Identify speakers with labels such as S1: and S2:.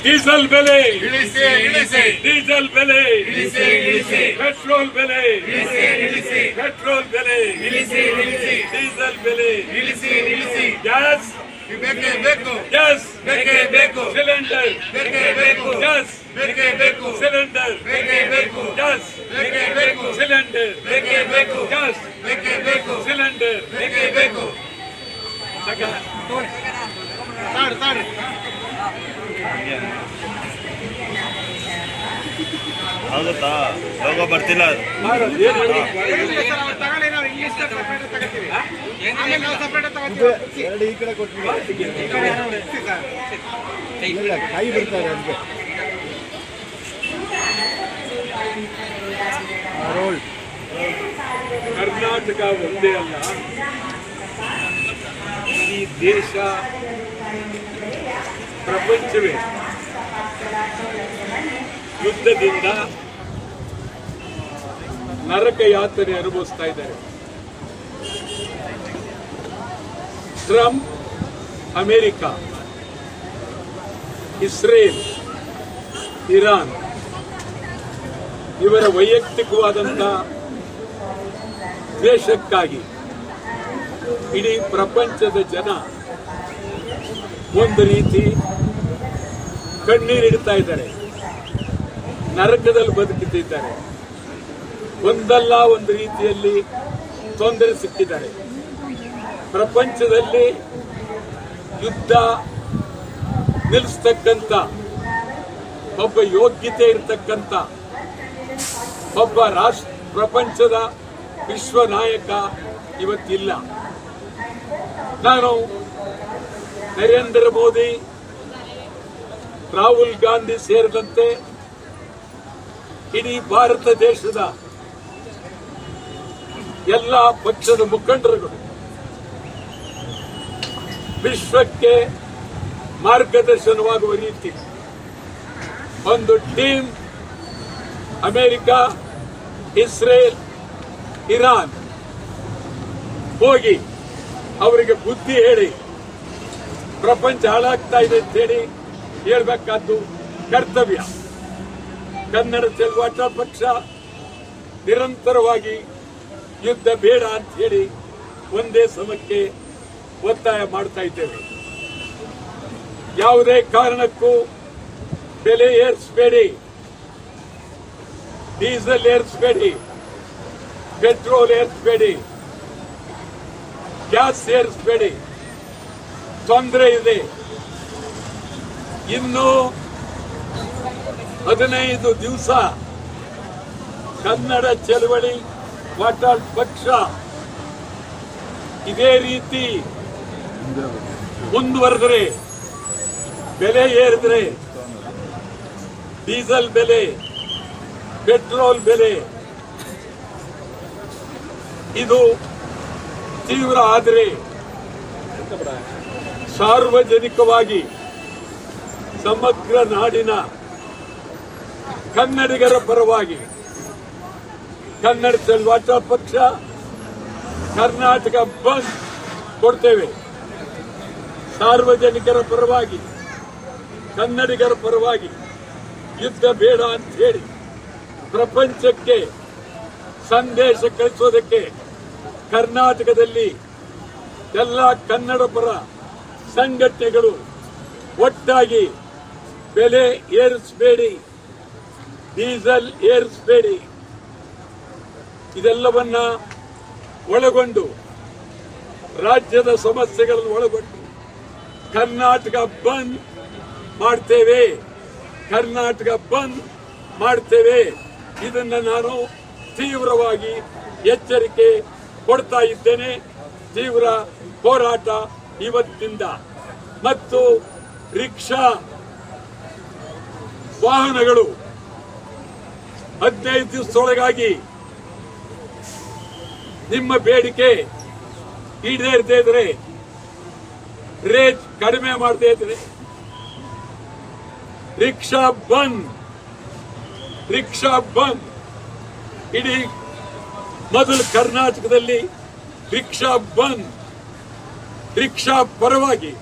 S1: Diesel ಬೆಲೆ diesel ಬೆಲೆ petrol ಬೆಲೆ ಪೆಟ್ರೋಲ್ ಬೆಲೆ ಡೀಸೆಲ್ ಬೆಲೆ gas gas cylinder gas cylinder gas cylinder gas cylinder
S2: ಆಗುತ್ತಾ ಲೋಗೋ ಬರ್ತಿಲ್ಲ.
S3: ಎರಡು ಈ ಕಡೆ ಕೊಟ್ಟಿಲ್ಲ, ಕೈ ಬಿಡ್ತಾರೆ ಅದಕ್ಕೆ.
S1: ಕರ್ನಾಟಕ ಒಂದೇ ಅಲ್ಲ, ಈ ದೇಶ ಪ್ರಪಂಚವೇ ಯುದ್ಧದಿಂದ ನರಕ ಯಾತನೆ ಅನುಭವಿಸ್ತಾ ಇದ್ದಾರೆ. ಟ್ರಂಪ್, ಅಮೆರಿಕ, ಇಸ್ರೇಲ್, ಇರಾನ್ ಇವರ ವೈಯಕ್ತಿಕವಾದಂಥ ದ್ವೇಷಕ್ಕಾಗಿ ಇಡೀ ಪ್ರಪಂಚದ ಜನ ಒಂದು ರೀತಿ ಕಣ್ಣೀರಿಡ್ತಾ ಇದ್ದಾರೆ, ನರಕದಲ್ಲಿ ಬದುಕುತ್ತಿದ್ದಾರೆ, ಒಂದಲ್ಲ ಒಂದು ರೀತಿಯಲ್ಲಿ ತೊಂದರೆ ಸಿಕ್ಕಿದ್ದಾರೆ. ಪ್ರಪಂಚದಲ್ಲಿ ಯುದ್ಧ ನಿಲ್ಲಿಸ್ತಕ್ಕಂಥ ಒಬ್ಬ ಯೋಗ್ಯತೆ ಇರತಕ್ಕಂಥ ಒಬ್ಬ ಪ್ರಪಂಚದ ವಿಶ್ವ ನಾಯಕ ಇವತ್ತಿಲ್ಲ. ನಾನು ನರೇಂದ್ರ ಮೋದಿ, ರಾಹುಲ್ ಗಾಂಧಿ ಸೇರಿದಂತೆ ಇಡೀ ಭಾರತ ದೇಶದ ಎಲ್ಲ ಪಕ್ಷದ ಮುಖಂಡರುಗಳು ವಿಶ್ವಕ್ಕೆ ಮಾರ್ಗದರ್ಶನವಾಗುವ ರೀತಿ ಒಂದು ಟೀಮ್ ಅಮೆರಿಕ, ಇಸ್ರೇಲ್, ಇರಾನ್ ಹೋಗಿ ಅವರಿಗೆ ಬುದ್ಧಿ ಹೇಳಿ ಪ್ರಪಂಚ ಹಾಳಾಗ್ತಾ ಇದೆ ಅಂತ ಹೇಳಿ ಹೇಳ್ಬೇಕಾದ್ದು ಕರ್ತವ್ಯ. ಕನ್ನಡ ಚಳವಳ ಪಕ್ಷ ನಿರಂತರವಾಗಿ ಯುದ್ಧ ಬೇಡ ಅಂತ ಹೇಳಿ ಒಂದೇ ಸಮಕ್ಕೆ ಒತ್ತಾಯ ಮಾಡ್ತಾ ಇದ್ದೇವೆ. ಯಾವುದೇ ಕಾರಣಕ್ಕೂ ಬೆಲೆ ಏರಿಸಬೇಡಿ, ಡೀಸೆಲ್ ಏರಿಸಬೇಡಿ, ಪೆಟ್ರೋಲ್ ಏರಿಸಬೇಡಿ, ಗ್ಯಾಸ್ ಏರಿಸಬೇಡಿ. ತೊಂದರೆ ಇದೆ. ಇನ್ನು 15 ದಿವಸ ಕನ್ನಡ ಚಳವಳಿ ವಾಟಾಳ್ ಪಕ್ಷ ಇದೇ ರೀತಿ ಮುಂದುವರೆದರೆ, ಬೆಲೆ ಏರಿದ್ರೆ, ಡೀಸೆಲ್ ಬೆಲೆ, ಪೆಟ್ರೋಲ್ ಬೆಲೆ ಇದು ತೀವ್ರ ಆದರೆ ಸಾರ್ವಜನಿಕವಾಗಿ ಸಮಗ್ರ ನಾಡಿನ ಕನ್ನಡಿಗರ ಪರವಾಗಿ ಕನ್ನಡ ಚಳವಳ ಪಕ್ಷ ಕರ್ನಾಟಕ ಬಂದ್ ಕೊಡ್ತೇವೆ. ಸಾರ್ವಜನಿಕರ ಪರವಾಗಿ, ಕನ್ನಡಿಗರ ಪರವಾಗಿ ಯುದ್ಧ ಬೇಡ ಅಂತ ಹೇಳಿ ಪ್ರಪಂಚಕ್ಕೆ ಸಂದೇಶ ಕಳಿಸೋದಕ್ಕೆ ಕರ್ನಾಟಕದಲ್ಲಿ ಎಲ್ಲ ಕನ್ನಡ ಪರ ಸಂಘಟನೆಗಳು ಒಟ್ಟಾಗಿ ಬೆಲೆ ಏರಿಸಬೇಡಿ, ಡೀಸೆಲ್ ಏರಿಸಬೇಡಿ ಇದೆಲ್ಲವನ್ನ ಒಳಗೊಂಡು ರಾಜ್ಯದ ಸಮಸ್ಯೆಗಳನ್ನು ಒಳಗೊಂಡು ಕರ್ನಾಟಕ ಬಂದ್ ಮಾಡ್ತೇವೆ, ಕರ್ನಾಟಕ ಬಂದ್ ಮಾಡ್ತೇವೆ. ಇದನ್ನ ನಾನು ತೀವ್ರವಾಗಿ ಎಚ್ಚರಿಕೆ ಕೊಡ್ತಾ ಇದ್ದೇನೆ. ತೀವ್ರ ಹೋರಾಟ ಇವತ್ತಿಂದ. ಮತ್ತು ರಿಕ್ಷಾ ವಾಹನಗಳು 15 ದಿವಸದೊಳಗಾಗಿ ನಿಮ್ಮ ಬೇಡಿಕೆ ಈಡೇರದೇ ಇದ್ರೆ, ರೇಟ್ ಕಡಿಮೆ ಮಾಡದೇ ಇದ್ರೆ ರಿಕ್ಷಾ ಬಂದ್ ಇಡೀ ಮೊದಲು ಕರ್ನಾಟಕದಲ್ಲಿ ರಿಕ್ಷಾ ಬಂದ್ ರಿಕ್ಷಾ ಪರವಾಗಿ